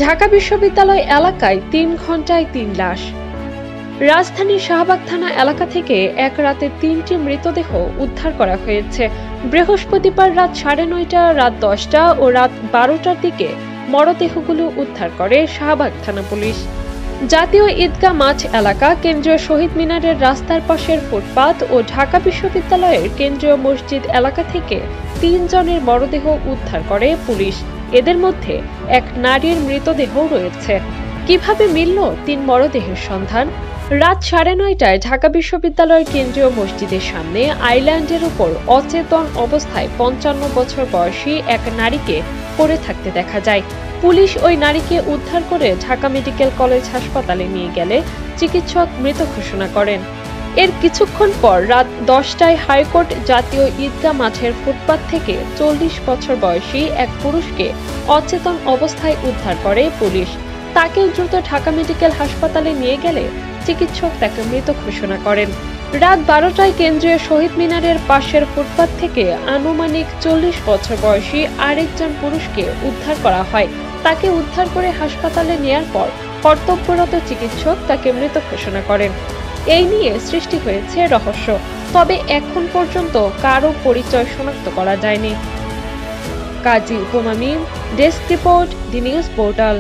ঢাকা বিশ্ববিদ্যালয় এলাকায় ৩ ঘণ্টায় ৩ লাশ। রাজধানীর শাহবাগ থানা এলাকা থেকে এক রাতে ৩টি মৃতদেহ উদ্ধার করা হয়েছে। বৃহস্পতিবার রাত 9:30, রাত 10টা ও রাত 12টার দিকে মরদেহগুলো উদ্ধার করে শাহবাগ থানা পুলিশ। জাতীয় ঈদগাহ মাঠ এলাকা, কেন্দ্রীয় শহীদ মিনারের রাস্তার পাশের ফুটপাত ও ঢাকা বিশ্ববিদ্যালয়ের কেন্দ্রীয় মসজিদ এলাকা থেকে ৩ জনের মরদেহ উদ্ধার করে পুলিশ। এদের মধ্যে এক নারীর মৃতদেহ রয়েছে। কিভাবে মিলল ৩ মরদেহের সন্ধান? রাত 9:30টায় ঢাকা বিশ্ববিদ্যালয়ের কেন্দ্রীয় মসজিদের সামনে আইল্যান্ডের উপর অচেতন অবস্থায় 55 বছর বয়সী এক নারীকে পড়ে থাকতে দেখা যায়। পুলিশ ওই নারীকে উদ্ধার করে ঢাকা মেডিকেল কলেজ হাসপাতালে নিয়ে গেলে চিকিৎসক মৃত ঘোষণা করেন। এর কিছুক্ষণ পর রাত 10টায় হাইকোর্ট জাতীয় ঈদগাহ মাঠের ফুটপাত থেকে 40 বছর বয়সী এক পুরুষকে অচেতন অবস্থায় উদ্ধার করে পুলিশ। তাকে দ্রুত ঢাকা মেডিকেল হাসপাতালে নিয়ে গেলে চিকিৎসক তাকে মৃত ঘোষণা করেন। রাত 12টায় কেন্দ্রীয় শহীদ মিনারের পাশের ফুটপাত থেকে আনুমানিক 40 বছর বয়সী আরেকজন পুরুষকে উদ্ধার করা হয়। তাকে উদ্ধার করে হাসপাতালে নেয়ার পর কর্তব্যরত চিকিৎসক তাকে মৃত ঘোষণা করেন। এই নিয়ে সৃষ্টি হয়েছে রহস্য, তবে এখন পর্যন্ত কারো পরিচয় শনাক্ত করা যায়নি। Kazi Humayun, desk report, the news portal.